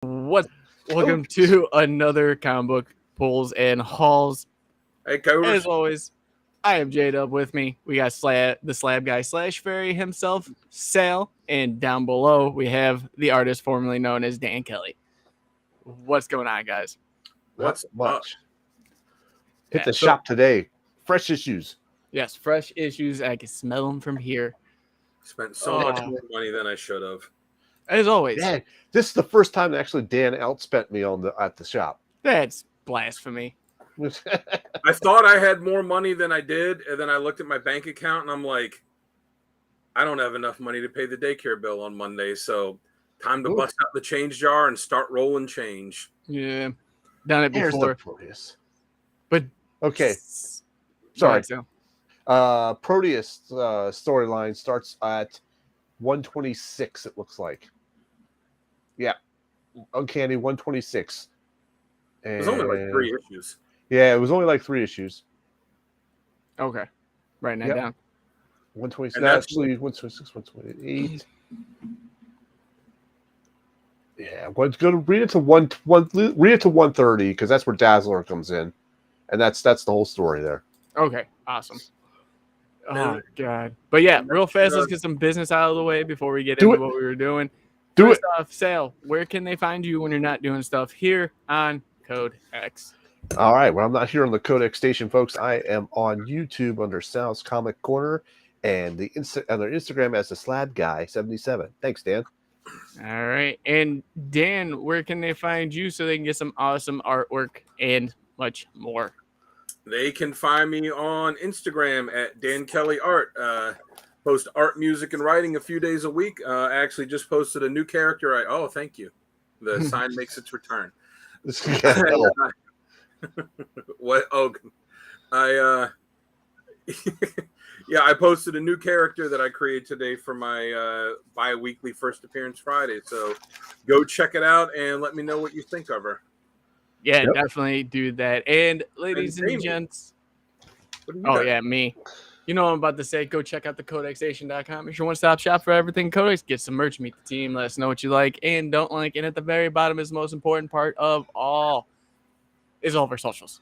What? Welcome to another comic book pulls and hauls. Hey, Coders. As always, I am J-Dub. With me, we got the Slab Guy slash Fairy himself, Sal, and down below we have the artist formerly known as Dan Kelly. What's going on, guys? What's much? Hit Yeah, the shop today. Fresh issues. Yes, fresh issues. I can smell them from here. Spent so much more money than I should have. As always, Man, this is the first time actually Dan outspent me at the shop. that's blasphemy. I thought I had more money than I did, and then I looked at my bank account and I'm like, I don't have enough money to pay the daycare bill on Monday, so time to bust out the change jar and start rolling change. Yeah, done it before. Proteus. But okay, sorry. Ahead, Proteus storyline starts at 126. It looks like. Yeah, Uncanny 126. It was only like 3 issues. Yeah, it was only like 3 issues. Okay, writing that down. 126. Actually, 126, 128. Yeah, let's go to read it to read it to 130 because that's where Dazzler comes in, and that's the whole story there. Okay, awesome. Oh God! But yeah, real fast, let's get some business out of the way before we get into what we were doing. First off, Sal, where can they find you when you're not doing stuff here on Code X? All right, well, I'm not here on the Codex station, folks. I am on YouTube under Sal's Comic Corner and the other Instagram as the Slab Guy 77. Thanks, Dan. All right, and Dan, where can they find you so they can get some awesome artwork and much more? They can find me on Instagram at Dan Kelly Art. Post art, music, and writing a few days a week. I actually just posted a new character. Thank you. The sign makes its return. What? Oh, I posted a new character that I created today for my bi-weekly First Appearance Friday. So go check it out and let me know what you think of her. Yeah, definitely do that. And ladies and gents, me. You know what I'm about to say. Go check out the CodexStation.com. It's your one-stop shop for everything Codex. Get some merch, meet the team, let us know what you like and don't like. And at the very bottom is the most important part of all is all of our socials.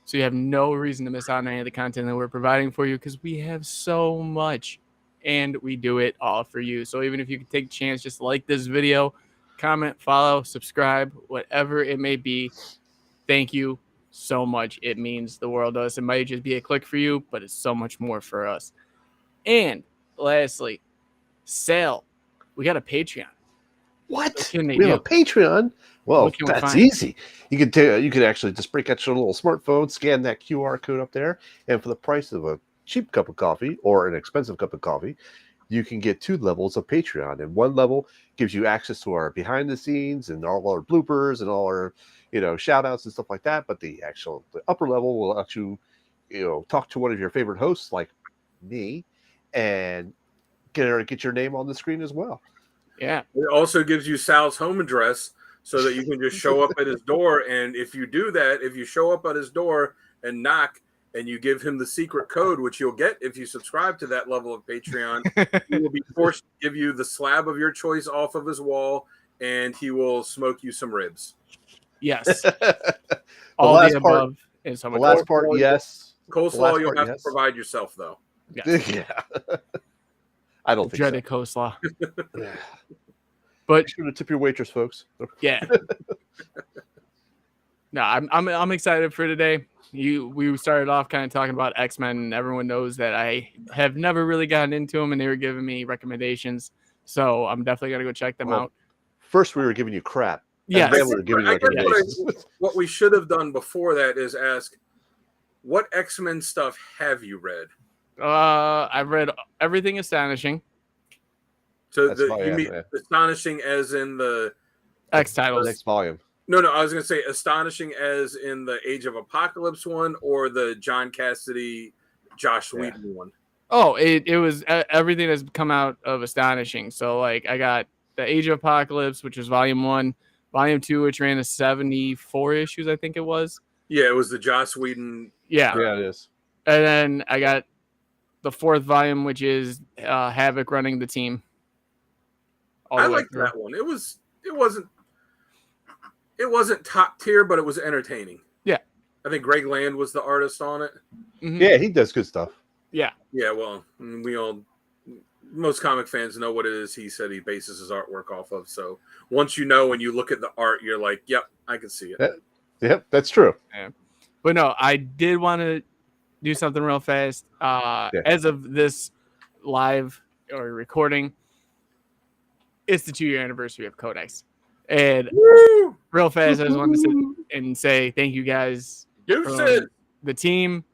So you have no reason to miss out on any of the content that we're providing for you because we have so much and we do it all for you. So even if you can take a chance, just like this video, comment, follow, subscribe, whatever it may be. Thank you so much. It means the world to us. It might just be a click for you, but it's so much more for us. And lastly, Sal, we got a Patreon. What we have a Patreon? Well, that's easy. You could actually just break out your little smartphone, scan that QR code up there, and for the price of a cheap cup of coffee or an expensive cup of coffee, you can get 2 levels of Patreon. And one level gives you access to our behind the scenes and all our bloopers and all our shout outs and stuff like that. But the upper level will let you talk to one of your favorite hosts like me and get your name on the screen as well. Yeah. It also gives you Sal's home address so that you can just show up at his door. And if you do that, if you show up at his door and knock and you give him the secret code, which you'll get if you subscribe to that level of Patreon, he will be forced to give you the slab of your choice off of his wall and he will smoke you some ribs. Yes. All the above and so much. The last part, yes. Coleslaw, you'll have to provide yourself, though. Yes. Yeah. I don't think dreaded so. Coleslaw. But be sure to tip your waitress, folks. Yeah. No, I'm excited for today. We started off kind of talking about X-Men, and everyone knows that I have never really gotten into them, and they were giving me recommendations. So I'm definitely gonna go check them out. First, we were giving you crap. Yeah, then we were giving you recommendations. What we should have done before that is ask, what X-Men stuff have you read? I've read everything Astonishing. So you mean Astonishing as in the X titles? Next volume. No, I was going to say Astonishing as in the Age of Apocalypse one or the John Cassidy, Josh Whedon one? Oh, it was everything that's come out of Astonishing. So like I got the Age of Apocalypse, which was volume 1, volume 2, which ran to 74 issues, I think it was. Yeah, it was the Joss Whedon. Yeah, it is. And then I got the 4th volume, which is Havoc running the team. I liked that one. It wasn't. It wasn't top tier, but it was entertaining. Yeah. I think Greg Land was the artist on it. Mm-hmm. Yeah, he does good stuff. Yeah. Yeah, well, most comic fans know what it is he said he bases his artwork off of. So once you know and you look at the art, you're like, yep, I can see it. Yep, that's true. Yeah. But no, I did want to do something real fast. As of this live or recording, it's the 2-year anniversary of Codex. And real fast, I just wanted to sit and say thank you guys from the team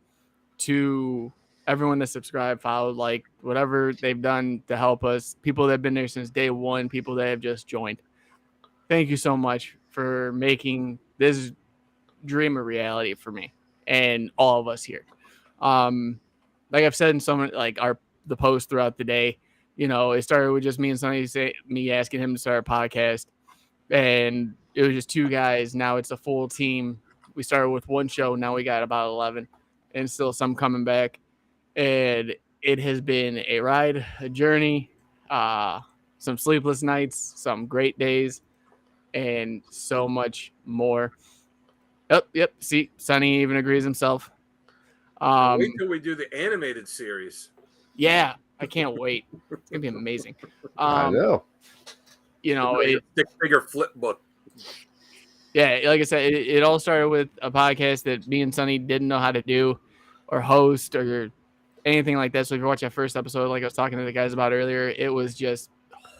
to everyone that subscribed, followed, like whatever they've done to help us, people that have been there since day one, people that have just joined. Thank you so much for making this dream a reality for me and all of us here. Like I've said in some the post throughout the day, it started with just me and Sonny me asking him to start a podcast, and it was just 2 guys. Now it's a full team. We started with 1 show. Now we got about 11 and still some coming back. And it has been a ride, a journey, some sleepless nights, some great days, and so much more. Yep. See, Sonny even agrees himself. Wait till we do the animated series. Yeah, I can't wait. It's gonna be amazing. I know. Stick figure flip book. Yeah, like I said, it all started with a podcast that me and Sonny didn't know how to do, or host, or anything like that. So if you watch that first episode, like I was talking to the guys about earlier, it was just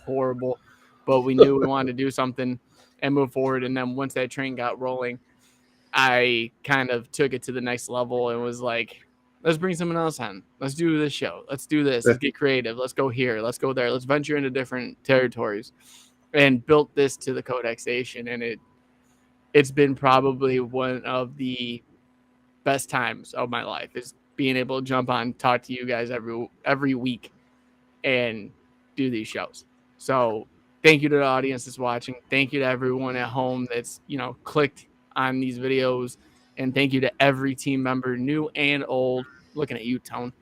horrible. But we knew we wanted to do something and move forward. And then once that train got rolling, I kind of took it to the next level and was like, let's bring someone else on. Let's do this show. Let's do this. Let's get creative. Let's go here. Let's go there. Let's venture into different territories, and built this to the Codex Station. And it's been probably one of the best times of my life, is being able to jump on, talk to you guys every week and do these shows. So thank you to the audience that's watching. Thank you to everyone at home that's, clicked on these videos. And thank you to every team member, new and old, looking at you, Tone,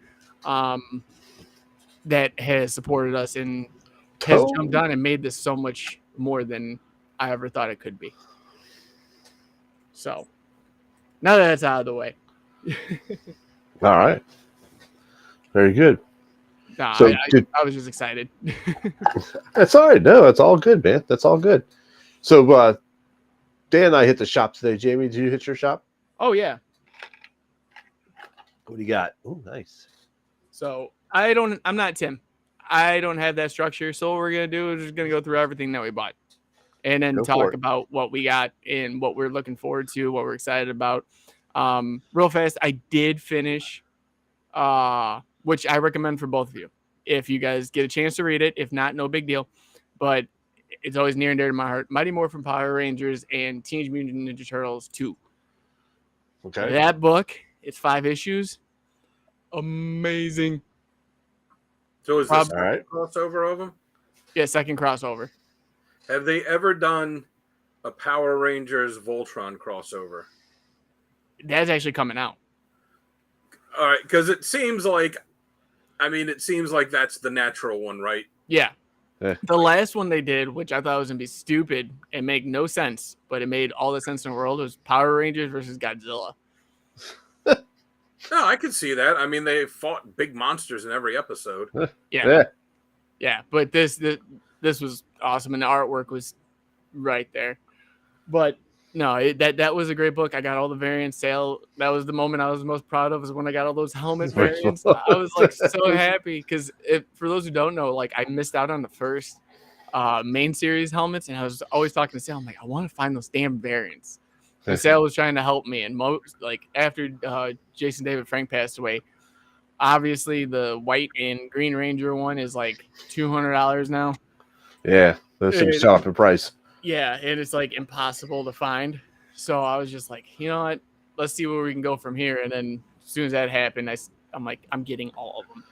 that has supported us and has jumped on and made this so much more than I ever thought it could be. So now that that's out of the way. All right. Very good. Nah, so I was just excited. That's all right. No, that's all good, man. That's all good. So Dan and I hit the shop today. Jamie, did you hit your shop? Oh, yeah. What do you got? Oh, nice. So I'm not Tim. I don't have that structure. So what we're going to do is just going to go through everything that we bought and then talk about what we got and what we're looking forward to, what we're excited about. Real fast, I did finish, which I recommend for both of you. If you guys get a chance to read it, if not, no big deal. But it's always near and dear to my heart. Mighty Morphin Power Rangers and Teenage Mutant Ninja Turtles 2. Okay. That book, it's 5 issues. Amazing. So is this a crossover of them? Yeah, second crossover. Have they ever done a Power Rangers Voltron crossover? That's actually coming out. All right, because it seems like that's the natural one, right? Yeah. The last one they did, which I thought was going to be stupid and make no sense, but it made all the sense in the world, was Power Rangers versus Godzilla. No, I can see that. I mean, they fought big monsters in every episode. Yeah. But this was awesome, and the artwork was right there. But no, that was a great book. I got all the variants sale. That was the moment I was most proud of, is when I got all those helmet variants. I was like so happy, because for those who don't know, like, I missed out on the first main series helmets, and I was always talking to Sal. I'm like, I want to find those damn variants. And Sal was trying to help me, and after Jason David Frank passed away, obviously the white and green Ranger one is like $200 now. Yeah, those things shot up in price. Yeah, and it's like impossible to find. So I was just like, you know what? Let's see where we can go from here. And then as soon as that happened, I'm like, I'm getting all of them.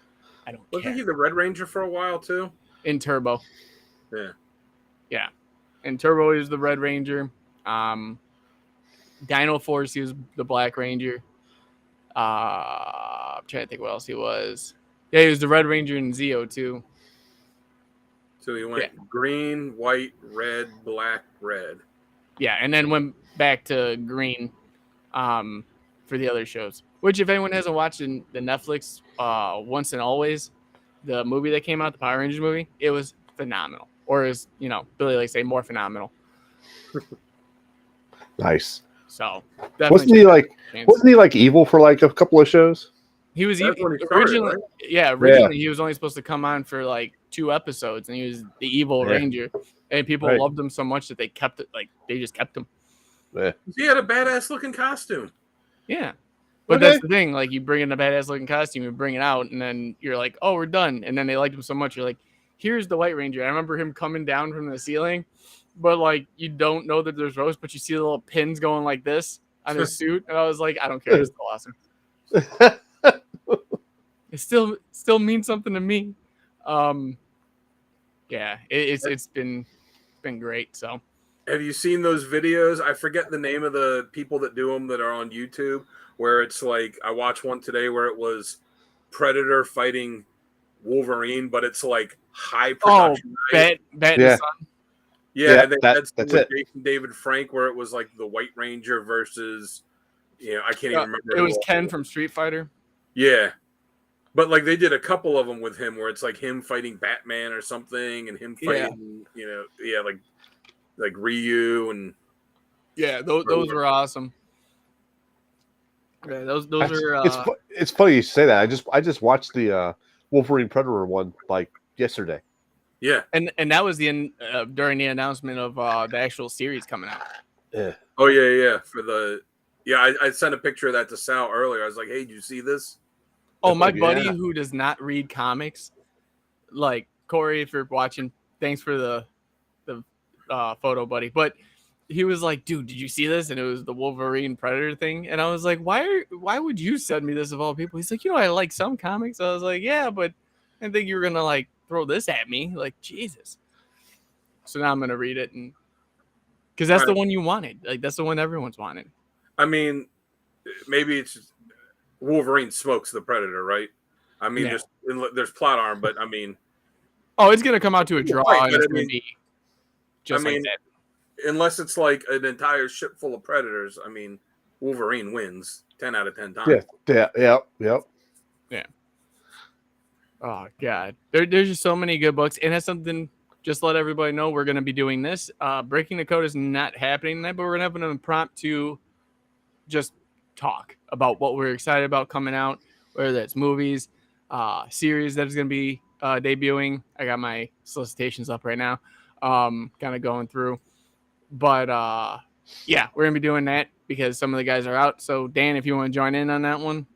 I don't care. Wasn't he the Red Ranger for a while too? In Turbo. Yeah. And Turbo is the Red Ranger. Dino Force, he was the Black Ranger. I'm trying to think what else he was. Yeah, he was the Red Ranger in Zeo too. So he went green, white, red, black, red. Yeah, and then went back to green for the other shows. Which, if anyone hasn't watched the Netflix Once and Always, the movie that came out, the Power Rangers movie, it was phenomenal. Or as Billy likes to say, more phenomenal. Nice. So wasn't he like evil for like a couple of shows? He was originally, right? Originally he was only supposed to come on for like 2 episodes, and he was the evil ranger, and people loved him so much that they kept it. Like they just kept him. Yeah. He had a badass looking costume. Yeah, but that's the thing. Like you bring in a badass looking costume, you bring it out, and then you're like, oh, we're done. And then they liked him so much, you're like, here's the White Ranger. I remember him coming down from the ceiling, but like you don't know that there's ropes, but you see the little pins going like this on his suit, and I was like, I don't care. It's still awesome. It still means something to me. Yeah, it's been great. So, have you seen those videos? I forget the name of the people that do them that are on YouTube. Where it's like I watched one today where it was Predator fighting Wolverine, but it's like high production. Bat yeah. Yeah, and that's it. Jason David Frank, where it was like the White Ranger versus, I can't even remember. It was Ken from Street Fighter. Yeah, but like they did a couple of them with him, where it's like him fighting Batman or something, and him fighting, like Ryu and. Yeah, those were awesome. Yeah, those are. It's funny you say that. I just watched the Wolverine Predator one like yesterday. Yeah, and that was during the announcement of the actual series coming out. Yeah. Oh yeah. I sent a picture of that to Sal earlier. I was like, "Hey, did you see this?" Oh, my buddy who does not read comics, like Corey, if you're watching, thanks for the photo, buddy. But he was like, "Dude, did you see this?" And it was the Wolverine Predator thing, and I was like, "Why would you send me this of all people?" He's like, "I like some comics." I was like, "Yeah, but I didn't think you were gonna like throw this at me, like Jesus." So now I'm gonna read it, and because that's the one you wanted, like that's the one everyone's wanted. I mean, maybe it's just Wolverine smokes the Predator, right? I mean, there's plot armor, but I mean, it's gonna come out to a draw, and it's gonna be just like that. Unless it's like an entire ship full of predators, I mean, Wolverine wins 10 out of 10 times. Yeah. Oh God, there's just so many good books, and that's something. Just let everybody know we're going to be doing this. Breaking the Code is not happening tonight, but we're going to have an impromptu just talk about what we're excited about coming out, whether that's movies, series that is going to be debuting. I got my solicitations up right now, kind of going through. But, yeah, we're going to be doing that because some of the guys are out. So, Dan, if you want to join in on that one,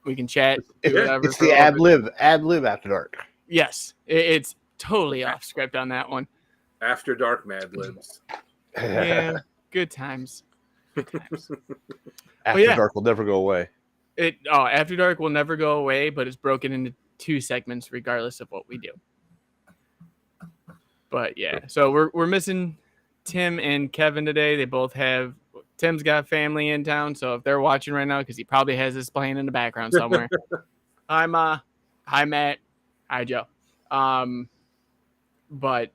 we can chat. Whatever. It's the ad lib After Dark. Yes, it's totally off script on that one. After Dark Mad Libs. Yeah, good times. After Dark will never go away. After Dark will never go away, but it's broken into 2 segments regardless of what we do. But yeah, so we're missing Tim and Kevin today. They both have Tim's got family in town, so if they're watching right now, because he probably has this playing in the background somewhere. Hi, Ma. Hi, Matt. Hi, Joe. But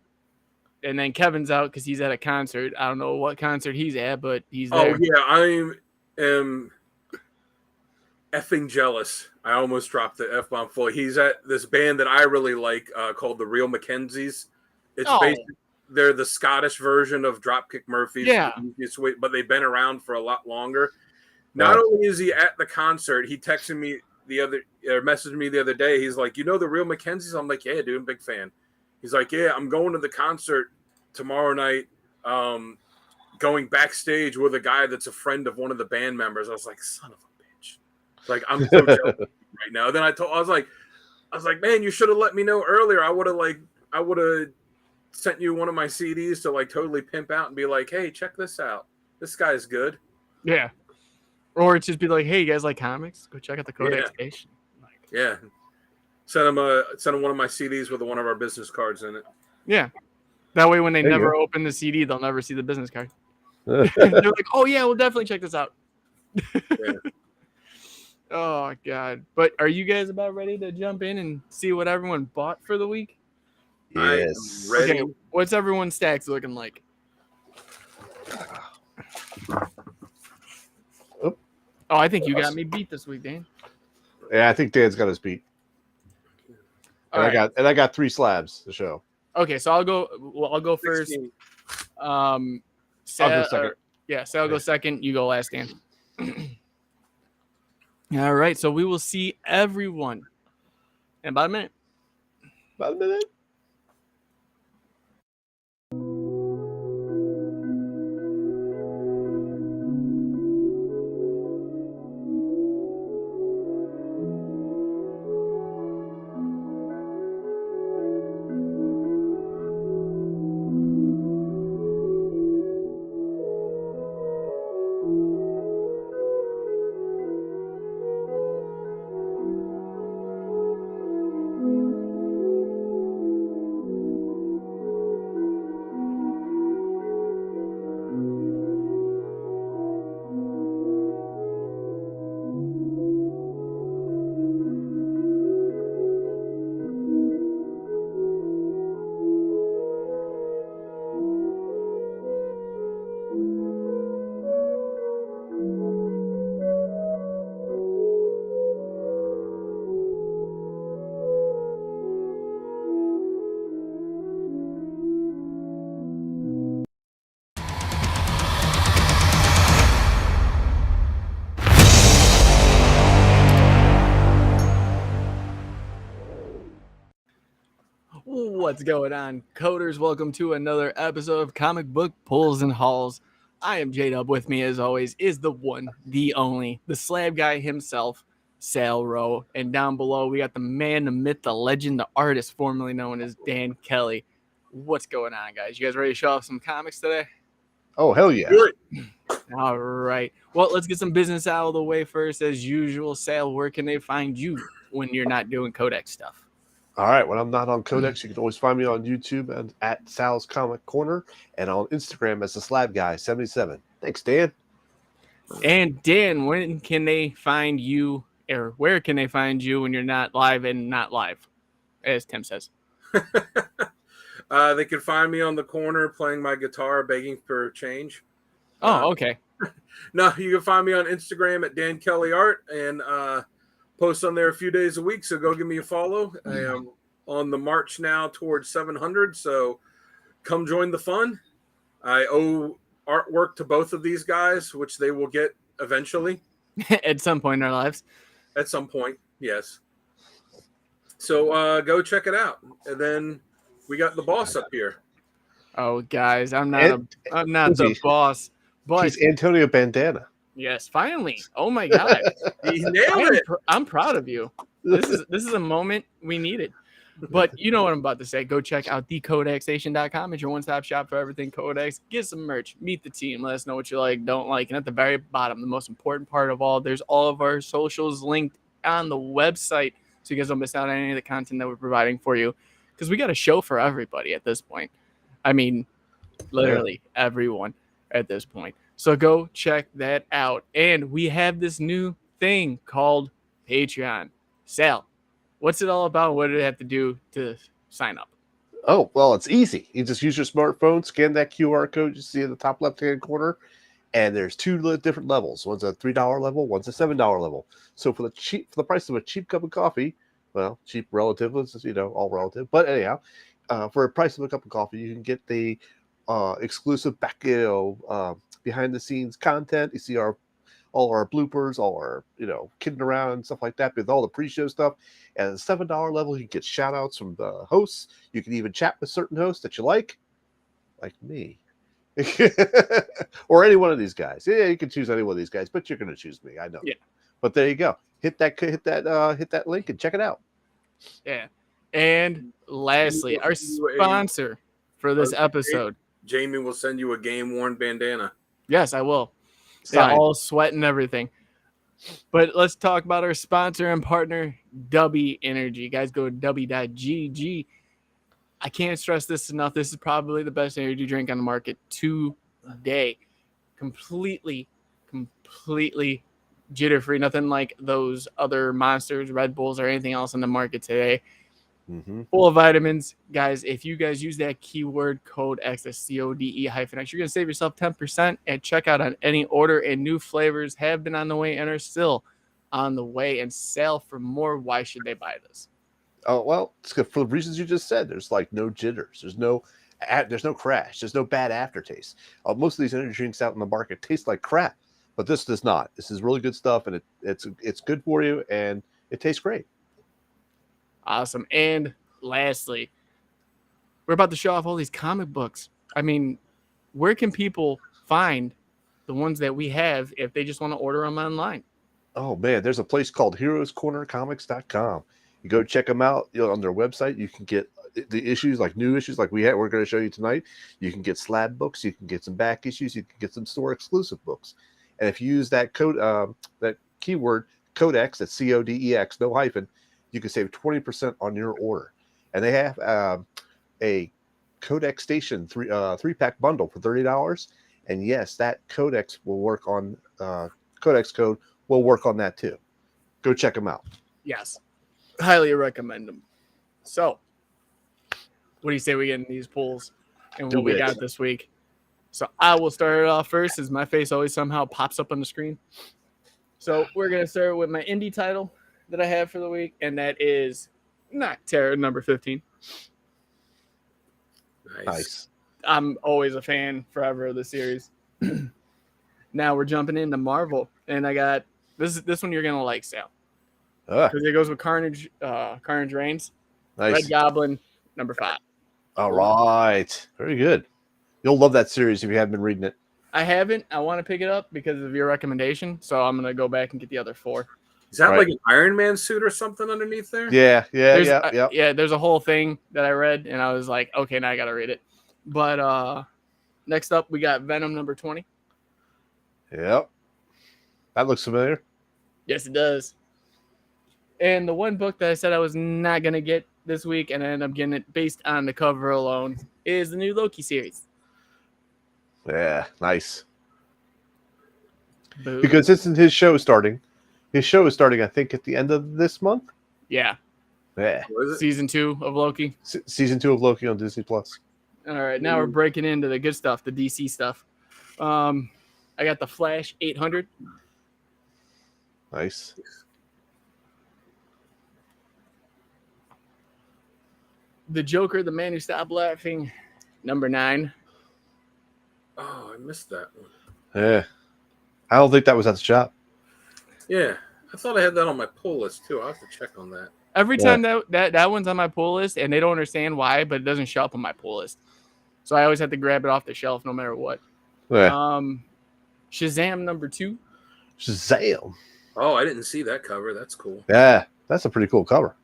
and then Kevin's out because he's at a concert. I don't know what concert he's at, but he's there. Oh yeah, I am effing jealous. I almost dropped the F-bomb fully. He's at this band that I really like called the Real Mackenzies. It's basically they're the Scottish version of Dropkick Murphys. Yeah, but they've been around for a lot longer. Not only is he at the concert, he texted me messaged me the other day. He's like, the Real Mackenzies? I'm like, yeah, dude, I'm a big fan. He's like, yeah, I'm going to the concert tomorrow night, going backstage with a guy that's a friend of one of the band members. I was like, son of a bitch. Like, I'm so jealous right now. Then I was like, man, you should have let me know earlier. I would have sent you one of my CDs to like totally pimp out and be like, hey, check this out. This guy's good. Yeah. Or just be like, hey, you guys like comics? Go check out the Codex Station. Yeah. Send him one of my CDs with one of our business cards in it. Yeah. That way when they never open the CD, they'll never see the business card. They're like, oh, yeah, we'll definitely check this out. Yeah. Oh, God. But are you guys about ready to jump in and see what everyone bought for the week? Yes. Ready. Okay, what's everyone's stacks looking like? Oh, I think you got me beat this week, Dan. Yeah, I think Dan's got us beat. And I got 3 slabs to show. Okay, so I'll go first. 16. I'll go second. Sal go second. You go last, Dan. All right, so we will see everyone in about a minute. About a minute. What's going on, coders? Welcome to another episode of Comic Book Pulls and Hauls. I am J-Dub. With me, as always, is the one, the only, the slab guy himself, Sal Rowe. And down below, we got the man, the myth, the legend, the artist, formerly known as Dan Kelly. What's going on, guys? You guys ready to show off some comics today? Oh, hell yeah. Good. All right. Well, let's get some business out of the way first. As usual, Sal, where can they find you when you're not doing Codex stuff? All right. When I'm not on Codex, you can always find me on YouTube and at Sal's Comic Corner and on Instagram as the Slab Guy 77. Thanks, Dan. And Dan, when can they find you, or where can they find you when you're not live and not live, as Tim says? They can find me on the corner playing my guitar, begging for change. Oh, okay. No, you can find me on Instagram at Dan Kelly Art and post on there a few days a week. So go give me a follow. I am on the march now towards 700. So come join the fun. I owe artwork to both of these guys, which they will get eventually. At some point in our lives. At some point, yes. So go check it out. And then we got the boss up here. Oh, guys, I'm not the boss, but he's Antonio Bandana. Yes, finally. Oh my God, he nailed it. I'm proud of you. This is a moment we needed. But you know what I'm about to say. Go check out thecodexstation.com. It's your one-stop shop for everything Codex. Get some merch. Meet the team. Let us know what you like, don't like. And at the very bottom, the most important part of all, there's all of our socials linked on the website, so you guys don't miss out on any of the content that we're providing for you. Because we got a show for everybody at this point. I mean, literally everyone at this point. So go check that out. And we have this new thing called Patreon. Sal, what's it all about? What do they have to do to sign up? Oh, well, it's easy. You just use your smartphone, scan that QR code you see in the top left-hand corner, and there's 2 different levels. One's a $3 level, one's a $7 level. So for the price of a cheap cup of coffee, well, cheap relative, all relative. But anyhow, for a price of a cup of coffee, you can get the exclusive behind the scenes content. You see all our bloopers, all our kidding around and stuff like that, with all the pre-show stuff. And at the $7 level, you get shout outs from the hosts. You can even chat with certain hosts that you like me. Or any one of these guys. Yeah, you can choose any one of these guys, but you're going to choose me. I know. Yeah. But there you go. Hit that link and check it out. Yeah. And lastly, our sponsor for this episode. Jamie will send you a game-worn bandana. Yes, I will. Yeah, all sweat and everything. But let's talk about our sponsor and partner, Dubby Energy. Guys, go to dubby.gg. I can't stress this enough. This is probably the best energy drink on the market today. Completely jitter-free. Nothing like those other Monsters, Red Bulls, or anything else on the market today. full of vitamins. Guys, if you guys use that keyword code X, that's CODE-X, you're going to save yourself 10% at checkout on any order, and new flavors have been on the way and are still on the way and sell for more. Why should they buy this? Oh, well, it's good for the reasons you just said. There's like no jitters. There's no crash. There's no bad aftertaste. Most of these energy drinks out in the market taste like crap, but this does not. This is really good stuff, and it's good for you, and it tastes great. Awesome. And lastly, we're about to show off all these comic books. I mean, where can people find the ones that we have if they just want to order them online? Oh, man, there's a place called heroescornercomics.com. You go check them out. On their website, you can get the issues, like new issues like we're going to show you tonight. You can get slab books. You can get some back issues. You can get some store exclusive books. And if you use that code, that keyword CODEX, that's CODEX, no hyphen, you can save 20% on your order. And they have a Codex Station 3-pack bundle for $30. And yes, that Codex will work on Codex code will work on that too. Go check them out. Yes, highly recommend them. So, what do you say we get in these pools and what we got this week? So I will start it off first, as my face always somehow pops up on the screen. So we're gonna start with my indie title that I have for the week, and that is Nocterra number 15. Nice. I'm always a fan forever of the series. Now we're jumping into Marvel, and I got this one you're gonna like, Sal, because it goes with Carnage Reigns, nice. Red Goblin number 5. All right, very good. You'll love that series if you haven't been reading it. I haven't. I want to pick it up because of your recommendation, so I'm gonna go back and get the other 4. Is that like an Iron Man suit or something underneath there? Yeah. There's a whole thing that I read, and I was like, okay, now I gotta read it. But next up, we got Venom number 20. Yep. That looks familiar. Yes, it does. And the one book that I said I was not gonna get this week, and I ended up getting it based on the cover alone, is the new Loki series. Yeah, nice. Boom. Because isn't his show starting? His show is starting, I think, at the end of this month. Yeah. Yeah. Season 2 of Loki. Season 2 of Loki on Disney Plus. All right, now we're breaking into the good stuff, the DC stuff. I got the Flash 800. Nice. The Joker, the Man Who Stopped Laughing, number 9. Oh, I missed that one. Yeah. I don't think that was at the shop. Yeah. I thought I had that on my pull list too. I'll have to check on that. Every time that one's on my pull list, and they don't understand why, but it doesn't show up on my pull list. So I always have to grab it off the shelf no matter what. Yeah. Shazam number 2. Shazam. Oh, I didn't see that cover. That's cool. Yeah, that's a pretty cool cover.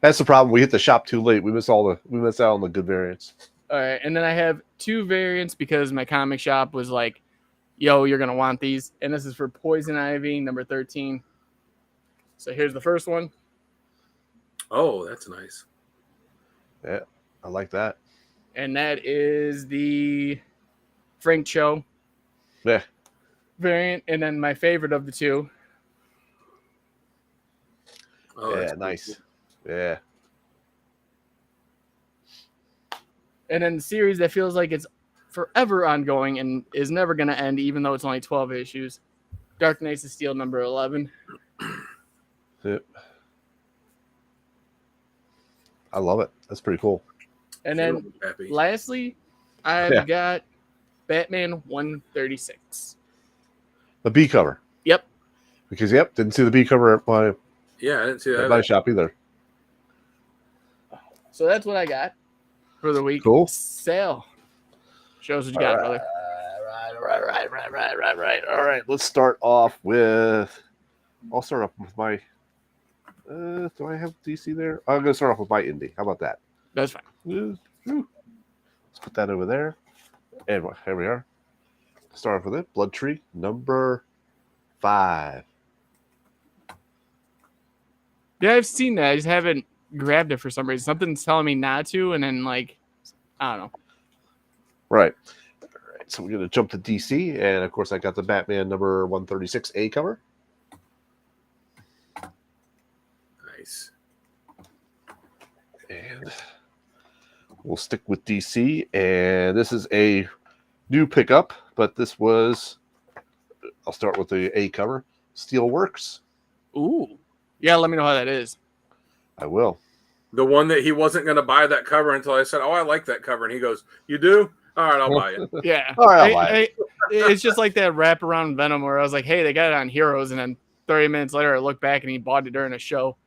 That's the problem. We hit the shop too late. We missed out on the good variants. All right, and then I have 2 variants because my comic shop was like, yo, you're going to want these. And this is for Poison Ivy, number 13. So here's the first one. Oh, that's nice. Yeah, I like that. And that is the Frank Cho variant. And then my favorite of the 2. Oh, yeah, nice. Cool. Yeah. And then the series that feels like it's forever ongoing and is never going to end, even though it's only 12 issues. Dark Knights of Steel number 11. Yep. I love it. That's pretty cool. And then lastly, I've got Batman 136. The B cover. Yep. Because didn't see the B cover at my I didn't see that at my shop either. So that's what I got for the week. Cool. Sale. Show us what you got, brother. Right. All right. Let's start off with. I'll start off with my. Do I have DC there? I'm going to start off with my indie. How about that? That's fine. Let's put that over there. And here we are. Start off with it. Blood Tree number 5. Yeah, I've seen that. I just haven't grabbed it for some reason. Something's telling me not to, and then I don't know. Right. All right. So we're going to jump to DC, and of course I got the Batman number 136A cover. we'll stick with DC, and this is a new pickup, but this was. I'll start with the A cover. Steelworks. Ooh, yeah. Let me know how that is. I will. The one that he wasn't going to buy that cover until I said, "Oh, I like that cover," and he goes, "You do? All right, I'll buy it." Yeah. All right, I'll buy it. It's just like that wraparound Venom where I was like, "Hey, they got it on Heroes," and then 30 minutes later, I look back and he bought it during a show.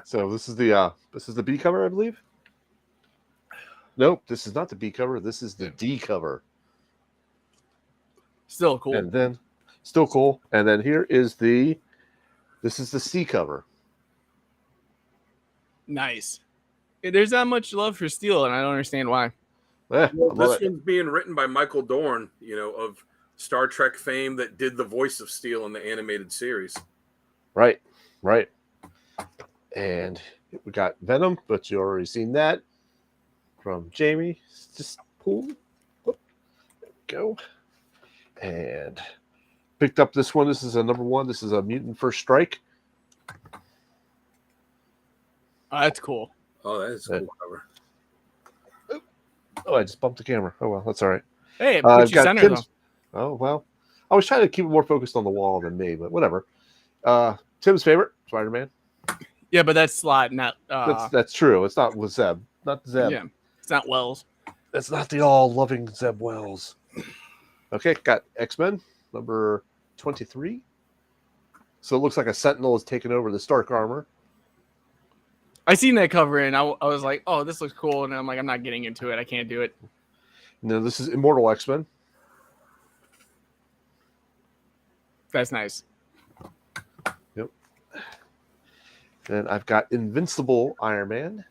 So this is the B cover, I believe. Nope, this is not the B cover. This is the D cover. Still cool. And then, still cool. And then here is this is the C cover. Nice. There's not much love for Steel, and I don't understand why. Well, this one's being written by Michael Dorn, of Star Trek fame, that did the voice of Steel in the animated series. Right. And we got Venom, but you already seen that from Jamie. Just pull. There we go. And picked up this one. This is a number 1. This is a Mutant First Strike. Oh, that's cool. Oh, that is a cool cover. Oh, I just bumped the camera. Oh, well, that's all right. Hey, put you center, though. Oh, well. I was trying to keep it more focused on the wall than me, but whatever. Tim's favorite, Spider-Man. Yeah, but that's Slott, not... That's true. It's not with Zeb. Not Zeb. Yeah, it's not Wells. That's not the all-loving Zeb Wells. Okay, got X-Men, number 23. So it looks like a Sentinel has taken over the Stark armor. I seen that cover and I was like, oh, this looks cool. And I'm like, I'm not getting into it. I can't do it. No, this is Immortal X-Men. That's nice. Yep. Then I've got Invincible Iron Man.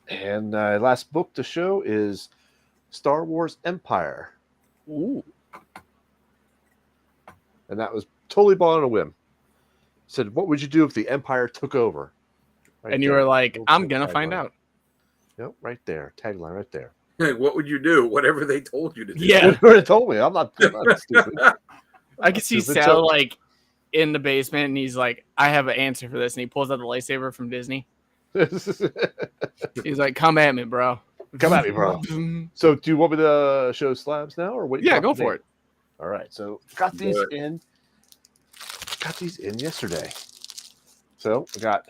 And last book to show is Star Wars Empire. Ooh. And that was totally bought on a whim. Said, what would you do if the Empire took over? Right and you were like, I'm going to find out. Yep, right there. Tagline right there. Hey, what would you do? Whatever they told you to do. Yeah. Whatever they told me. I'm not stupid. I could see Sal like in the basement and he's like, I have an answer for this. And he pulls out the lightsaber from Disney. He's like, come at me, bro. Come at me, bro. So do you want me to show slabs now or wait? Yeah, go for it. All right. So got these in yesterday. So we got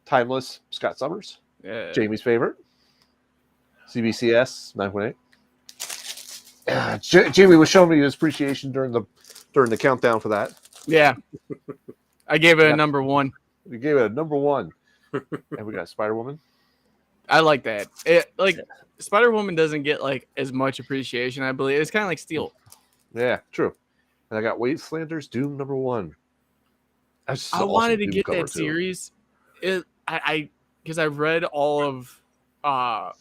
Timeless Scott Summers, Jamie's favorite, CBCS 9.8. Jamie was showing me his appreciation during the countdown for that. Yeah, I gave it a number 1. We gave it a number 1, and we got Spider-Woman. I like that. Spider-Woman doesn't get like as much appreciation. I believe it's kind of like Steel. Yeah, true. And I got Wastelanders Doom number 1. I wanted to get that series. Because I've read all of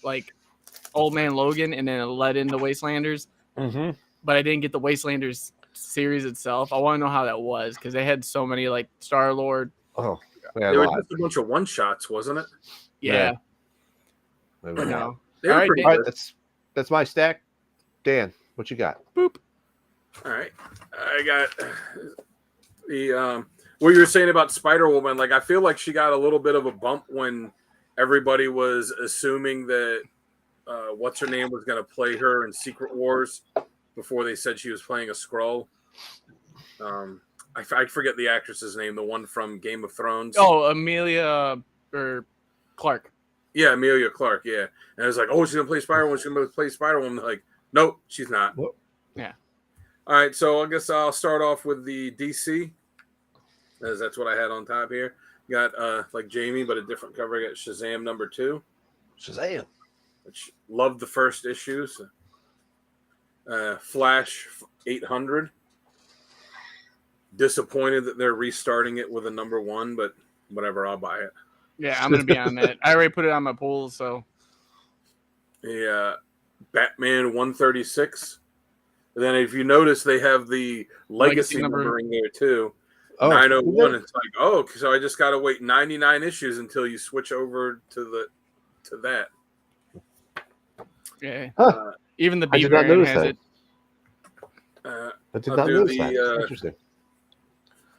like Old Man Logan and then it led into Wastelanders. Mm-hmm. But I didn't get the Wastelanders series itself. I want to know how that was because they had so many like Star-Lord. Oh, they were just a bunch of one-shots, wasn't it? Yeah. But no. They were pretty good. That's my stack. Dan, what you got? Boop. All right. I got the what you were saying about Spider-Woman. Like, I feel like she got a little bit of a bump when everybody was assuming that what's her name was going to play her in Secret Wars before they said she was playing a Skrull. I forget the actress's name, the one from Game of Thrones. Oh, Emilia or Clarke. Yeah, Emilia Clarke. Yeah, and I was like, oh, she's gonna play Spider-Woman. She's gonna play Spider-Woman. Like, nope, she's not. What? Yeah. All right, so I guess I'll start off with the DC, as that's what I had on top here. Got like Jamie, but a different cover. I got Shazam number 2. Shazam. Which loved the first issues. Flash 800. Disappointed that they're restarting it with a number 1, but whatever, I'll buy it. Yeah, I'm gonna be on that. I already put it on my pool, so. Yeah, Batman 136. And then if you notice, they have the legacy number in there too. 901. It's like, oh, so I just got to wait 99 issues until you switch over to that. Yeah. Even the B variant has it. I did not notice that. Interesting.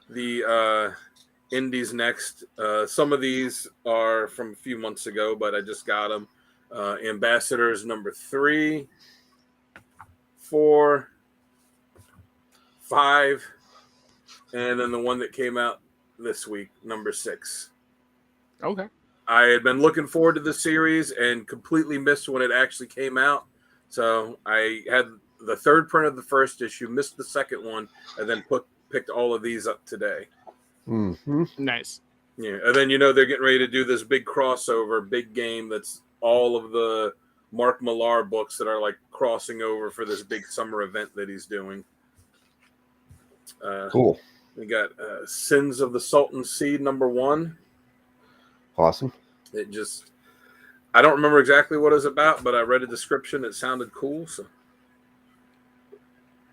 The indies next. Some of these are from a few months ago, but I just got them. Ambassadors number 3, 4, 5, and then the one that came out this week, number 6. Okay. I had been looking forward to the series and completely missed when it actually came out. So I had the 3rd print of the 1st issue, missed the 2nd one, and then picked all of these up today. Mm-hmm. Nice. Yeah, and then they're getting ready to do this big crossover, big game that's all of the Mark Millar books that are like crossing over for this big summer event that he's doing. Cool. We got Sins of the Sultan Seed number 1. Awesome. I don't remember exactly what it was about, but I read a description. It sounded cool. So,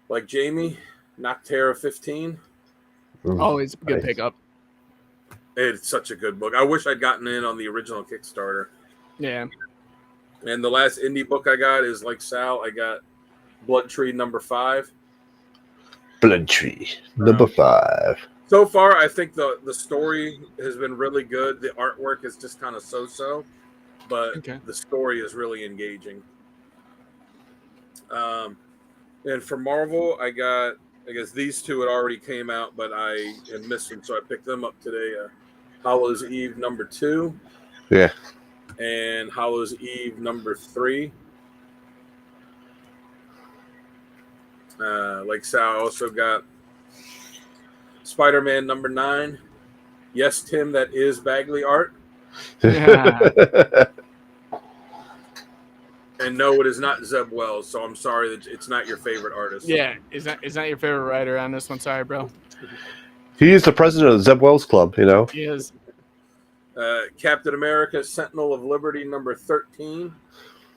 like Jamie, Noctera 15. Always a good pickup. It's such a good book. I wish I'd gotten in on the original Kickstarter. Yeah. And the last indie book I got is like Sal. I got Blood Tree number 5. Blood Tree number 5. So far, I think the story has been really good. The artwork is just kind of so-so, but the story is really engaging. And for Marvel, I guess these two had already came out, but I had missed them, so I picked them up today. Hallows Eve number 2. Yeah. And Hallows Eve number 3. Like Sal, also got Spider-Man number 9. Yes, Tim, that is Bagley art. Yeah. And no, it is not Zeb Wells, so I'm sorry that it's not your favorite artist. Yeah, is that your favorite writer on this one? Sorry, bro. He is the president of the Zeb Wells Club, He is. Captain America, Sentinel of Liberty number 13,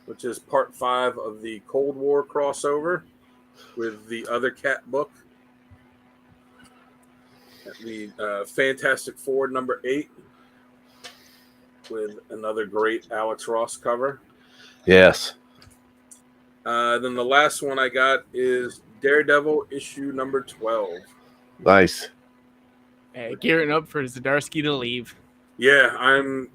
which is part 5 of the Cold War crossover with the other Cat book. The Fantastic Four number 8 with another great Alex Ross cover. Yes. Then the last one I got is Daredevil issue number 12. Nice. Gearing up for Zdarsky to leave. Yeah, I'm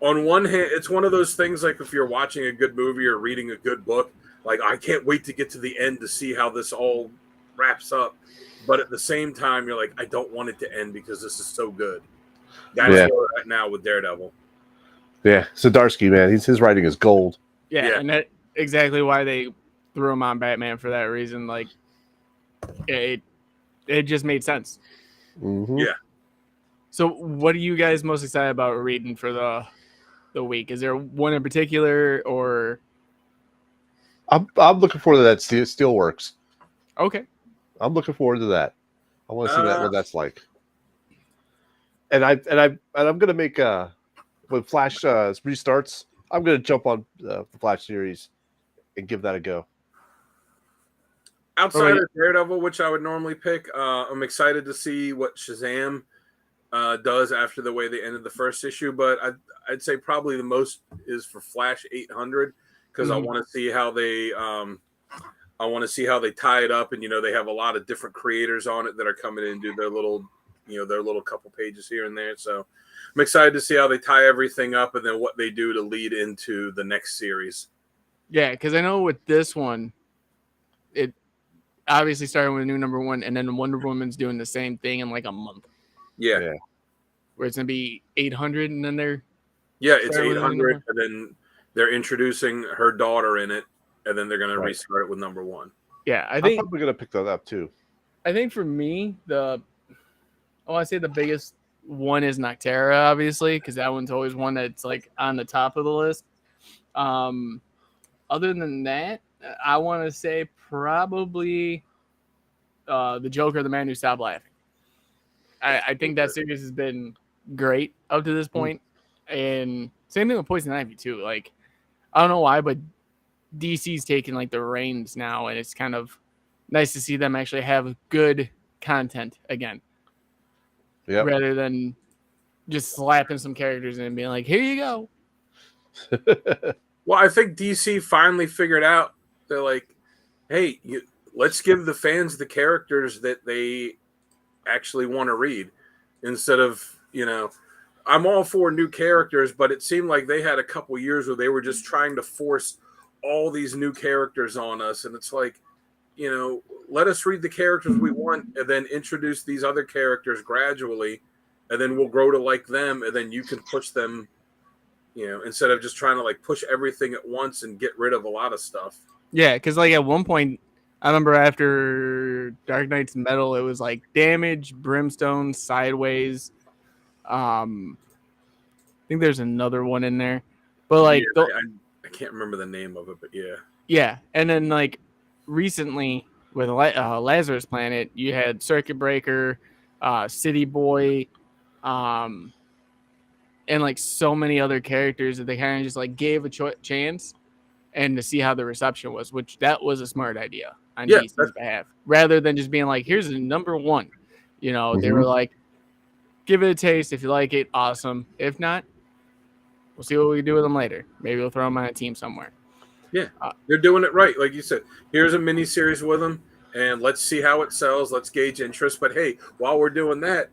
on one hand, it's one of those things like if you're watching a good movie or reading a good book, like I can't wait to get to the end to see how this all wraps up. But at the same time, you're like, I don't want it to end because this is so good. That's where we're at now with Daredevil. Yeah, Zdarsky, man, his writing is gold. Yeah, and that's exactly why they threw him on Batman for that reason. Like, it just made sense. Mm-hmm. Yeah. So, what are you guys most excited about reading for the week? Is there one in particular, or? I'm looking forward to that Steelworks. Okay. I'm looking forward to that. I want to see what that's like. And I'm gonna make when Flash restarts, I'm gonna jump on the Flash series and give that a go. Outside of Daredevil, which I would normally pick, I'm excited to see what Shazam does after the way they ended the first issue. But I'd say probably the most is for Flash 800 because I want to see how they tie it up, and they have a lot of different creators on it that are coming in and do their little couple pages here and there. So I'm excited to see how they tie everything up and then what they do to lead into the next series. Yeah, because I know with this one, it obviously started with a new number 1, and then Wonder Woman's doing the same thing in like a month. Yeah. Where it's gonna be 800, and then it's 800, and then they're introducing her daughter in it, and then they're gonna restart it with number 1. Yeah, I'm probably gonna pick that up too. I think for me, I say the biggest one is Noctera, obviously, because that one's always one that's like on the top of the list. Other than that, I want to say probably the Joker, the Man Who Stopped Laughing. I think that series has been great up to this point. And same thing with Poison Ivy too. Like, I don't know why, but DC's taking like the reins now, and it's kind of nice to see them actually have good content again. Yep. Rather than just slapping some characters in and being like, here you go. Well, I think DC finally figured out, they're like, hey, let's give the fans the characters that they actually want to read. instead of, I'm all for new characters, but it seemed like they had a couple years where they were just trying to force all these new characters on us. And it's like, let us read the characters we want and then introduce these other characters gradually, and then we'll grow to like them, and then you can push them, instead of just trying to like push everything at once and get rid of a lot of stuff. Yeah, because like at one point, I remember after Dark Knight's Metal, it was like Damage, Brimstone, Sideways. I think there's another one in there, but like I can't remember the name of it, but yeah. Yeah, and then like recently with Lazarus Planet, you had Circuit Breaker, City Boy, and like so many other characters that they kind of just like gave a chance and to see how the reception was, which that was a smart idea on DC's behalf, rather than just being like, here's the number one. They were like, give it a taste. If you like it, awesome. If not, we'll see what we can do with them later. Maybe we'll throw them on a team somewhere. Yeah, they're doing it right. Like you said, here's a mini series with them, and let's see how it sells. Let's gauge interest. But hey, while we're doing that,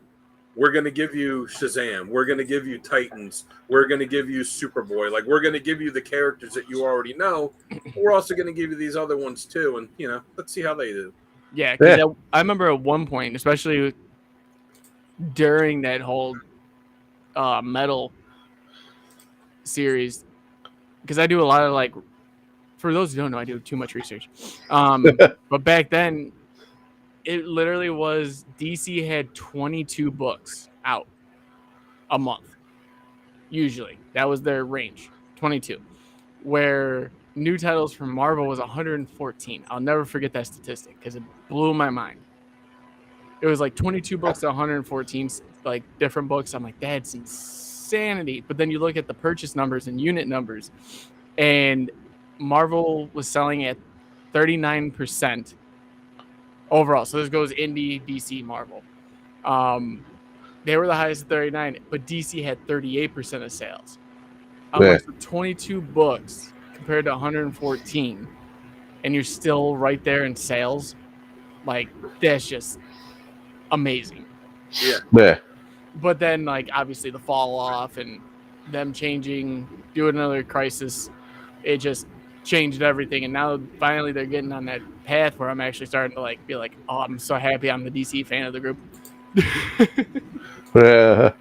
we're going to give you Shazam. We're going to give you Titans. We're going to give you Superboy. Like, we're going to give you the characters that you already know. We're also going to give you these other ones too. And, let's see how they do. Yeah, because I remember at one point, especially during that whole Metal series, because I do a lot of like, for those who don't know, I do too much research. But back then, it literally was DC had 22 books out a month. Usually, that was their range, 22. Where new titles from Marvel was 114. I'll never forget that statistic because it blew my mind. It was like 22 books to 114 like different books. I'm like, that's insanity. But then you look at the purchase numbers and unit numbers, and Marvel was selling at 39% overall. So this goes Indie, DC, Marvel. They were the highest at 39, but DC had 38% of sales. So 22 books compared to 114, and you're still right there in sales. Like, that's just amazing. Yeah. But then, like, obviously the fall off and them changing, doing another Crisis, it just changed everything. And now finally they're getting on that path where I'm actually starting to like be like, oh, I'm so happy I'm the DC fan of the group. Yeah.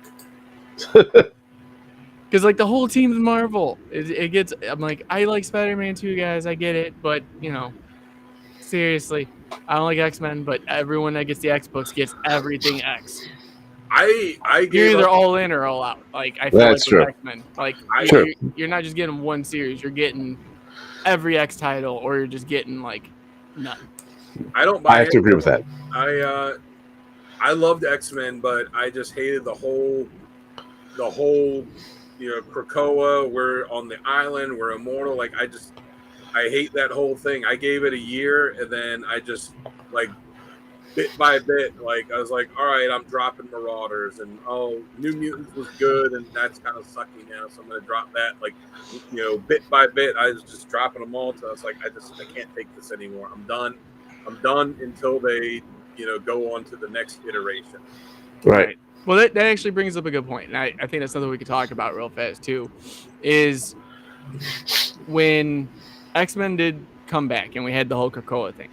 Because like the whole team's Marvel. It gets. I'm like, I like Spider-Man too, guys. I get it, but seriously, I don't like X-Men. But everyone that gets the X books gets everything X. You're either all in or all out. Like I feel that's like true. with X-Men, like you're not just getting one series. You're getting every X title, or you're just getting like none. I don't buy. I have to agree with that. I loved X-Men, but I just hated the whole Krakoa, we're on the island, we're immortal. Like I hate that whole thing. I gave it a year, and then I just like bit by bit, like I was like, all right, I'm dropping Marauders, and New Mutants was good, and that's kind of sucky now, so I'm gonna drop that. Like, bit by bit, I was just dropping them all. So I was like, I can't take this anymore. I'm done until they go on to the next iteration. Right. Well, that actually brings up a good point, and I think that's something we could talk about real fast too. Is when X-Men did come back and we had the whole Krakoa thing.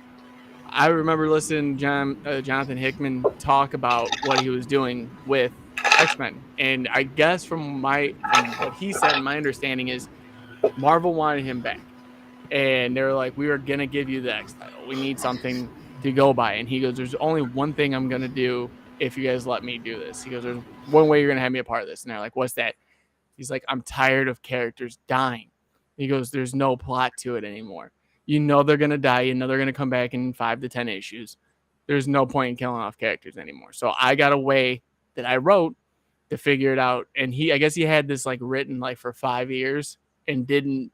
I remember listening to Jonathan Hickman talk about what he was doing with X-Men, and I guess from what he said, my understanding is Marvel wanted him back, and they were like, "We are gonna give you the X title. We need something to go by." And he goes, "There's only one thing I'm gonna do if you guys let me do this." He goes, "There's one way you're gonna have me a part of this." And they're like, "What's that?" He's like, "I'm tired of characters dying." He goes, "There's no plot to it anymore. They're gonna die. They're gonna come back in 5 to 10 issues. There's no point in killing off characters anymore. So I got a way that I wrote to figure it out." And I guess he had this like written like for 5 years and didn't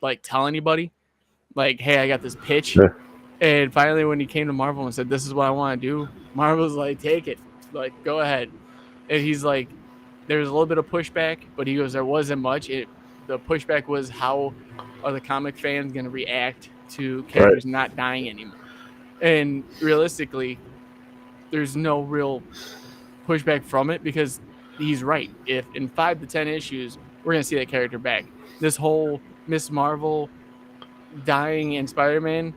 like tell anybody. Like, hey, I got this pitch. Yeah. And finally, when he came to Marvel and said, "This is what I want to do," Marvel's like, "Take it. Like, go ahead." And he's like, there's a little bit of pushback, but he goes, there wasn't much. The pushback was how are the comic fans going to react to characters not dying anymore? And realistically, there's no real pushback from it because he's right. If in 5 to 10 issues we're gonna see that character back, this whole Miss Marvel dying in Spider-Man,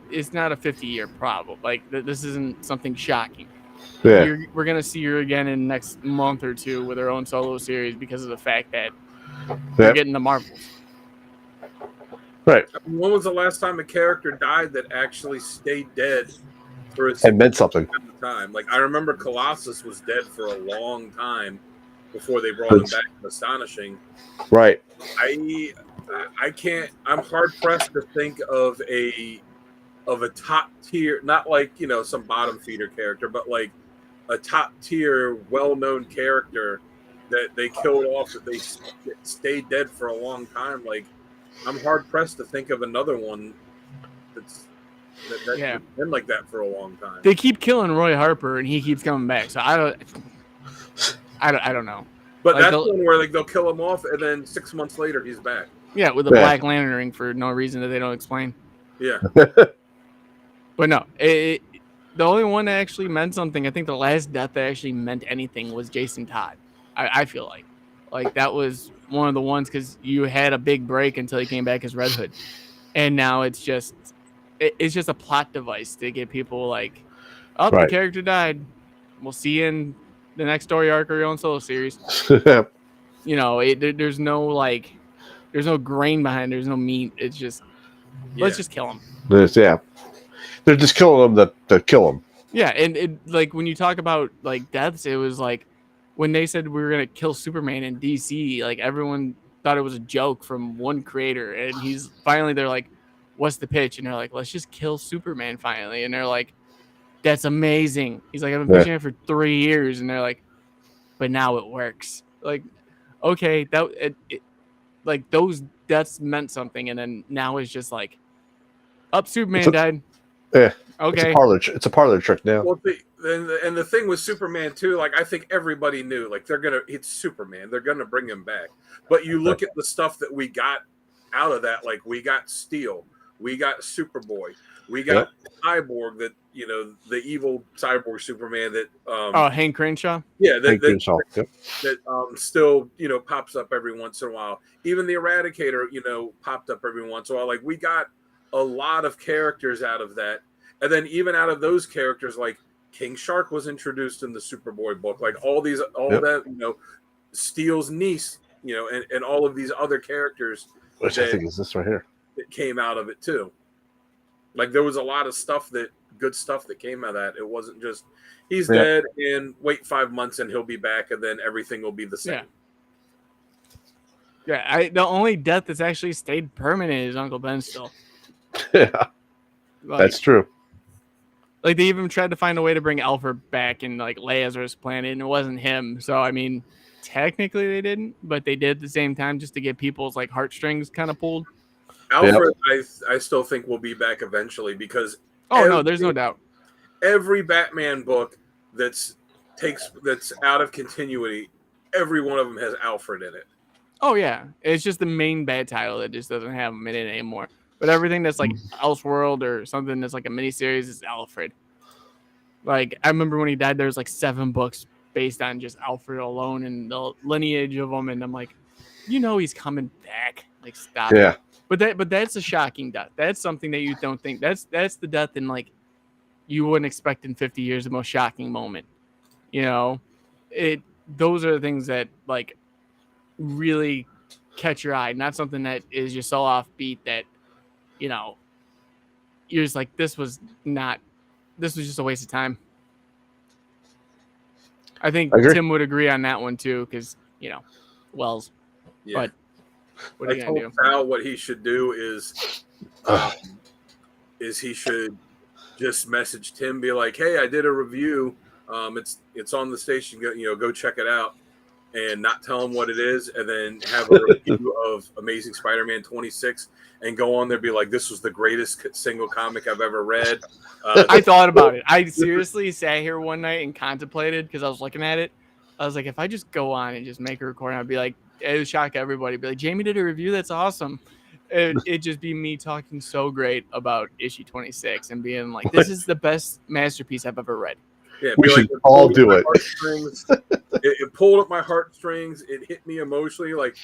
it's not a 50-year problem. Like this isn't something shocking. Yeah. We're gonna see her again in the next month or two with her own solo series because of the fact that they're getting the Marvels. Right. When was the last time a character died that actually stayed dead for a and meant something? Time? Like I remember Colossus was dead for a long time before they brought him back to Astonishing. Right. I can't. I'm hard pressed to think of a top tier, not like some bottom feeder character, but like a top tier, well known character that they killed off that they stayed dead for a long time. Like I'm hard pressed to think of another one that's been like that for a long time. They keep killing Roy Harper and he keeps coming back, so I don't know. But like that's one where like they'll kill him off and then 6 months later he's back. Yeah, with a Black Lantern ring for no reason that they don't explain. Yeah. But no, the only one that actually meant something, I think the last death that actually meant anything was Jason Todd. I feel like that was one of the ones because you had a big break until he came back as Red Hood, and now it's just a plot device to get people like, the character died. We'll see you in the next story arc or your own solo series. There's no grain behind. There's no meat. It's just let's just kill him. They're just killing them to kill them. Yeah, and like when you talk about like deaths, it was like when they said we were gonna kill Superman in DC, like everyone thought it was a joke from one creator, and they're like, "What's the pitch?" And they're like, "Let's just kill Superman finally." And they're like, "That's amazing." He's like, "I've been pitching it for 3 years," and they're like, "But now it works." Like, okay, like those deaths meant something, and then now it's just like, Superman died. Yeah. Okay. It's a parlor trick now. Well, and the thing with Superman too, like I think everybody knew, like it's Superman, they're gonna bring him back. But you look at the stuff that we got out of that, like we got Steel, we got Superboy, we got Cyborg, that the evil cyborg Superman that Hank Crenshaw. Yeah, that still pops up every once in a while. Even the Eradicator, popped up every once in a while. Like we got a lot of characters out of that. And then even out of those characters, like King Shark was introduced in the Superboy book. Like that, Steel's niece, and all of these other characters. Which I think is this right here. That came out of it too. Like there was a lot of good stuff that came out of that. It wasn't just he's dead and wait 5 months and he'll be back and then everything will be the same. Yeah. The only death that's actually stayed permanent is Uncle Ben still. Yeah. That's true. Like they even tried to find a way to bring Alfred back in like Lazarus Planet, and it wasn't him. So I mean, technically they didn't, but they did at the same time just to get people's like heartstrings kind of pulled. Alfred, I still think will be back eventually because no, there's no doubt. Every Batman book that's out of continuity, every one of them has Alfred in it. Oh yeah, it's just the main bad title that just doesn't have him in it anymore. But everything that's like Elseworld or something that's like a miniseries is Alfred. Like I remember when he died, there was like 7 books based on just Alfred alone and the lineage of him, and I'm like, he's coming back. Like stop. Yeah. But that's a shocking death. That's something that you don't think. That's the death in like you wouldn't expect in 50 years. The most shocking moment. Those are the things that like really catch your eye. Not something that is just so offbeat that you're just like, this was just a waste of time. I think Tim would agree on that one too, because Wells. Yeah. But what are you gonna do? Sal what he should do is he should just message Tim, be like, "Hey, I did a review. It's on the station. Go check it out." And not tell him what it is, and then have a review of Amazing Spider-Man 26, and go on there and be like, "This was the greatest single comic I've ever read." I thought about it. I seriously sat here one night and contemplated because I was looking at it. I was like, if I just go on and just make a recording, I'd be like, it would shock everybody. Be like, Jamie did a review. That's awesome. It'd just be me talking so great about issue 26 and being like, this is the best masterpiece I've ever read. Yeah, we should all do it. It pulled up my heartstrings. It hit me emotionally. Like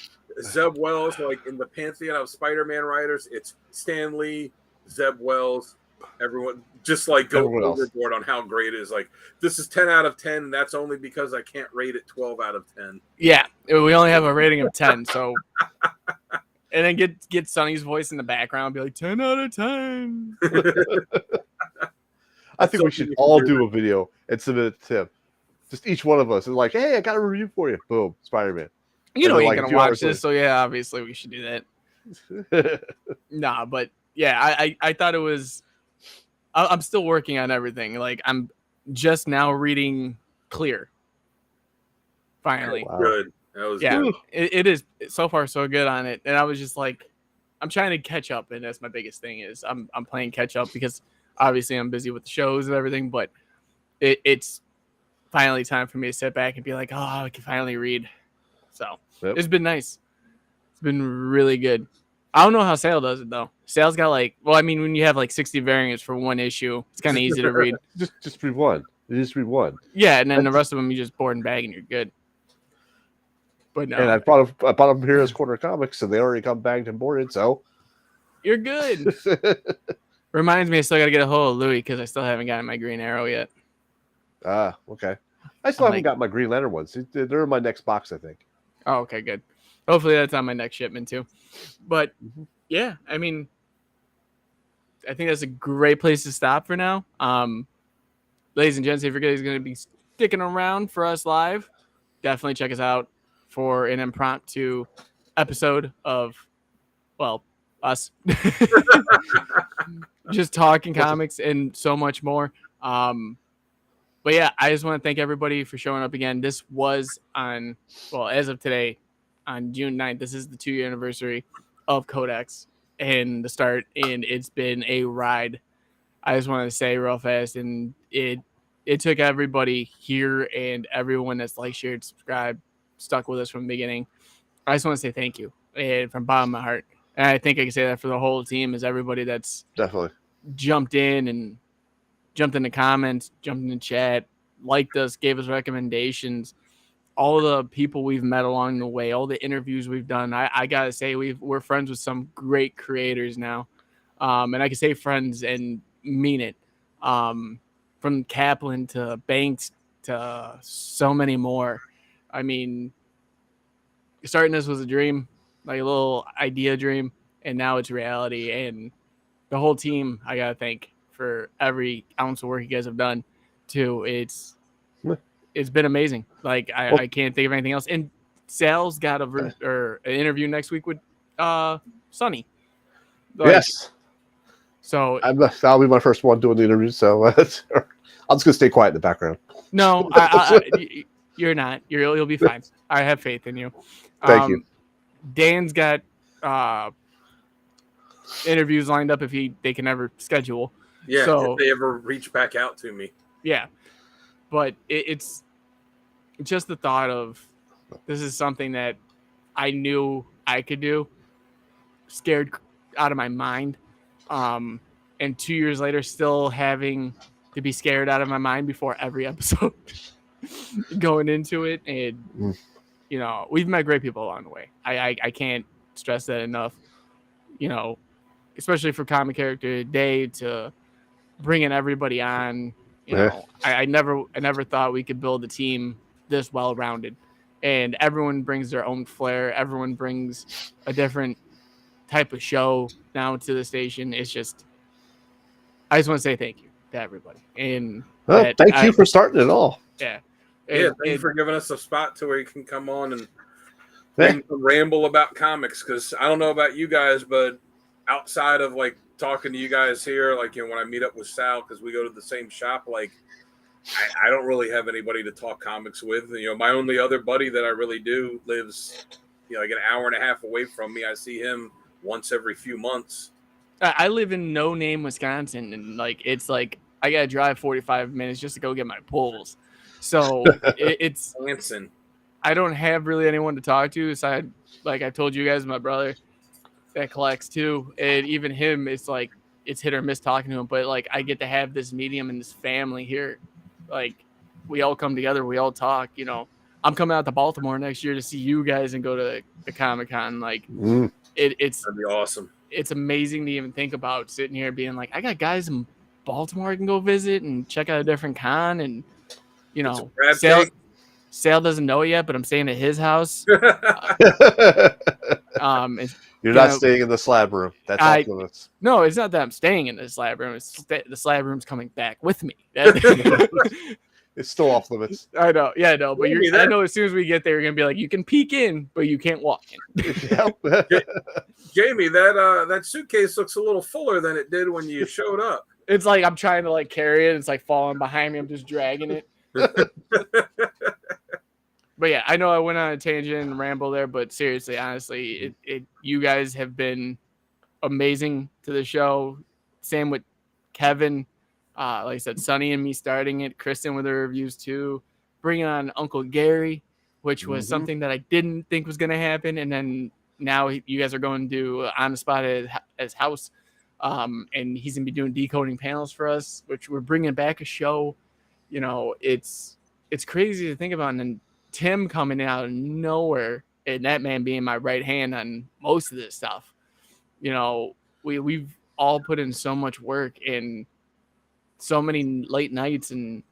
Zeb Wells, like in the pantheon of Spider-Man writers, it's Stan Lee, Zeb Wells, everyone just like go overboard on how great it is. Like this is 10 out of 10. And that's only because I can't rate it 12 out of 10. Yeah, we only have a rating of 10, so. And then get Sonny's voice in the background, be like 10 out of 10. I think we should all do a video and submit it to him. Just each one of us is like, hey, I got a review for you. Boom, Spider-Man. You know, you're gonna watch this, so yeah, obviously we should do that. Nah, but yeah, I thought it was. I'm still working on everything. Like I'm just now reading Clear. Finally, wow. Good. That was good. It is so far so good on it, and I was just like, I'm trying to catch up, and that's my biggest thing is I'm playing catch up because obviously I'm busy with the shows and everything, but it's finally time for me to sit back and be like, oh, I can finally read. So It's been nice. It's been really good. I don't know how Sale does it though. Sale's got when you have like 60 variants for one issue, it's kind of easy to read. Just read one. You just read one. Yeah, and then the rest of them you just board and bag and you're good. But no. And I bought them here as Corner Comics, and they already come bagged and boarded, so you're good. Reminds me, I still got to get a hold of Louis because I still haven't gotten my Green Arrow yet. Okay. I still haven't got my Green Lantern ones. They're in my next box, I think. Oh, okay, good. Hopefully that's on my next shipment too. But yeah, I mean, I think that's a great place to stop for now. Ladies and gents, if you're guys going to be sticking around for us live, definitely check us out for an impromptu episode of, us. Just talking comics and so much more. But yeah, I just want to thank everybody for showing up again. This was as of today, on June 9th, this is the 2-year anniversary of Codex and the start, and it's been a ride. I just want to say real fast, and it took everybody here and everyone that's shared, subscribed, stuck with us from the beginning. I just want to say thank you, and from the bottom of my heart. And I think I can say that for the whole team, is everybody that's definitely jumped in and jumped in the comments, jumped in the chat, liked us, gave us recommendations, all the people we've met along the way, all the interviews we've done. I gotta say we're friends with some great creators now, and I can say friends and mean it. From Kaplan to Banks to so many more. I mean, starting this was a dream, like a little idea dream, and now it's reality. And the whole team, I gotta thank for every ounce of work you guys have done too. It's been amazing. I can't think of anything else. And Sal's got an interview next week with Sonny. Yes. So I'll be my first one doing the interview. So I'm just gonna stay quiet in the background. No, you're not. You'll be fine. I have faith in you. Thank you. Dan's got interviews lined up if they can ever schedule. Yeah, so, if they ever reach back out to me. Yeah, but it's just the thought of this is something that I knew I could do, scared out of my mind, and 2 years later still having to be scared out of my mind before every episode going into it. And we've met great people along the way. I can't stress that enough, especially for Comic Character Day to bringing everybody on. I never thought we could build a team this well-rounded, and everyone brings their own flair. Everyone brings a different type of show now to the station. It's just, I just want to say thank you to everybody. And thank you for starting it all. Yeah. Thank you for giving us a spot to where you can come on and ramble about comics. Because I don't know about you guys, but outside of talking to you guys here, when I meet up with Sal, because we go to the same shop, I don't really have anybody to talk comics with. My only other buddy that I really do lives, an hour and a half away from me. I see him once every few months. I live in No Name, Wisconsin, and it's I gotta drive 45 minutes just to go get my pulls. So it's Hanson. I don't have really anyone to talk to aside, I told you guys, my brother that collects too, and even him, it's it's hit or miss talking to him. But I get to have this medium and this family here, we all come together, we all talk. You know, I'm coming out to Baltimore next year to see you guys and go to the Comic-Con. Like, it's that'd be awesome. It's amazing to even think about sitting here being like, I got guys in Baltimore I can go visit and check out a different con, and you know, Sale doesn't know yet, but I'm staying at his house. You're not staying in the slab room. That's off limits. No, it's not that I'm staying in the slab room. It's the slab room's coming back with me. It's still off limits. I know. Yeah, I know. But I know as soon as we get there, you're going to be like, you can peek in, but you can't walk in. Jamie, that suitcase looks a little fuller than it did when you showed up. It's like I'm trying to like carry it. It's like falling behind me. I'm just dragging it. But yeah, I know I went on a tangent and ramble there, but seriously, honestly, you guys have been amazing to the show. Same with Kevin. Like I said, Sonny and me starting it, Kristen with her reviews too, bringing on Uncle Gary, which was something that I didn't think was going to happen. And then now you guys are going to On the Spot at his house. And he's going to be doing decoding panels for us, which we're bringing back a show. You know, it's crazy to think about. And then Tim coming out of nowhere and that man being my right hand on most of this stuff. You know, we've all put in so much work and so many late nights, and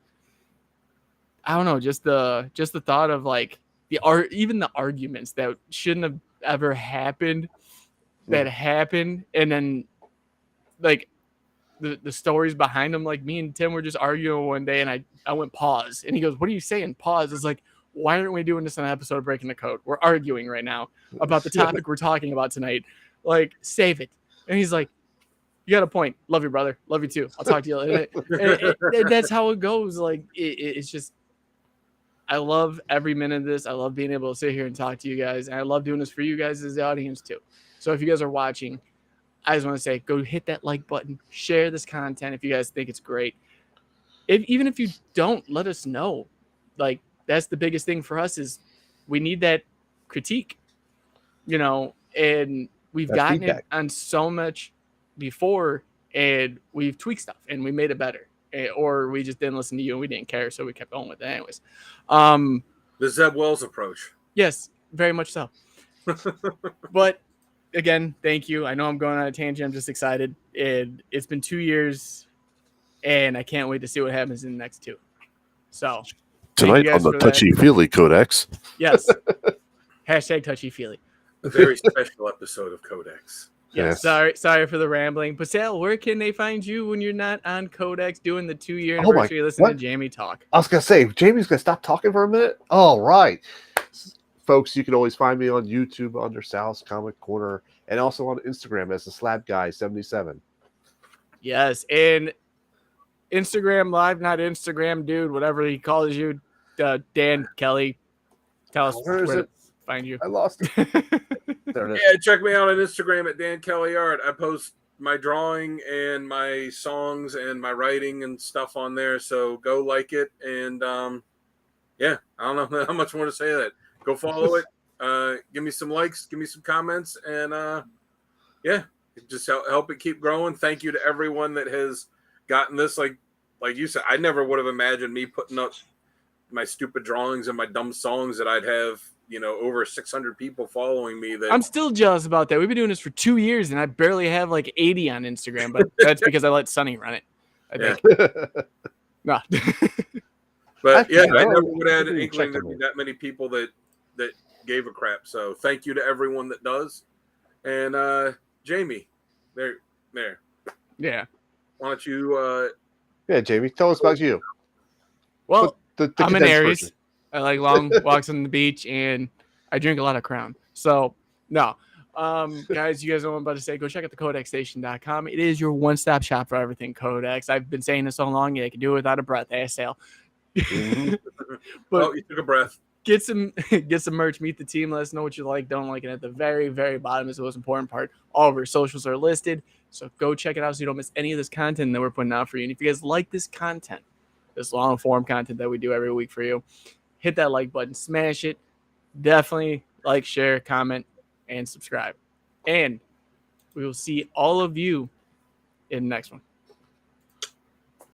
I don't know, just the thought of like even the arguments that shouldn't have ever happened that happened, and then like the stories behind them. Like me and Tim were just arguing one day, and I went pause, and he goes, "What are you saying? Pause." It's like, why aren't we doing this on an episode of Breaking the Code? We're arguing right now about the topic we're talking about tonight. Like, save it. And he's like, you got a point. Love you, brother. Love you too. I'll talk to you later. And that's how it goes. Like, it's just, I love every minute of this. I love being able to sit here and talk to you guys. And I love doing this for you guys as the audience too. So if you guys are watching, I just want to say, go hit that like button. Share this content if you guys think it's great. Even if you don't, let us know. Like, that's the biggest thing for us is we need that critique, you know, and we've gotten feedback. It on so much before, and we've tweaked stuff and we made it better, or we just didn't listen to you and we didn't care, so we kept going with it anyways. The Zeb Wells approach. Yes, very much so. But again, thank you. I know I'm going on a tangent. I'm just excited. It's been 2 years, and I can't wait to see what happens in the next 2. So tonight on the Touchy Feely Codex. Yes. Hashtag Touchy Feely. A very special episode of Codex. Yes. Sorry for the rambling. But Sal, where can they find you when you're not on Codex doing the 2-year anniversary? Listening to Jamie talk. I was gonna say, Jamie's gonna stop talking for a minute. All right, folks, you can always find me on YouTube under Sal's Comic Corner, and also on Instagram as the Slab Guy 77. Yes, and Instagram Live, not Instagram Dude, whatever he calls you, Dan Kelly. Tell us where to find you. I lost it. There it is. Yeah, check me out on Instagram at Dan Kelly Art. I post my drawing and my songs and my writing and stuff on there. So go like it, and yeah, I don't know how much more to say that. Go follow it. Give me some likes, give me some comments, and yeah, just help it keep growing. Thank you to everyone that has gotten this. Like you said, I never would have imagined me putting up my stupid drawings and my dumb songs that I'd have, you know, over 600 people following me. That I'm still jealous about that. We've been doing this for 2 years, and I barely have like 80 on Instagram, but that's because I let Sonny run it, I think. No. But yeah, I never would have had an inkling there'd be that many people that gave a crap. So thank you to everyone that does. And Jamie, there. Yeah. Why don't you yeah, Jamie, tell us about you. Well, I'm an Aries. Version. I like long walks on the beach, and I drink a lot of Crown. So, no. Guys, you guys know what I'm about to say. Go check out the CodexStation.com. It is your one-stop shop for everything Codex. I've been saying this so long, I can do it without a breath. Sale. Mm-hmm. But you took a breath. Get some merch. Meet the team. Let us know what you like, don't like. And at the very, very bottom is the most important part. All of our socials are listed. So go check it out so you don't miss any of this content that we're putting out for you. And if you guys like this content, this long form content that we do every week for you, hit that like button, smash it. Definitely like, share, comment, and subscribe. And we will see all of you in the next one.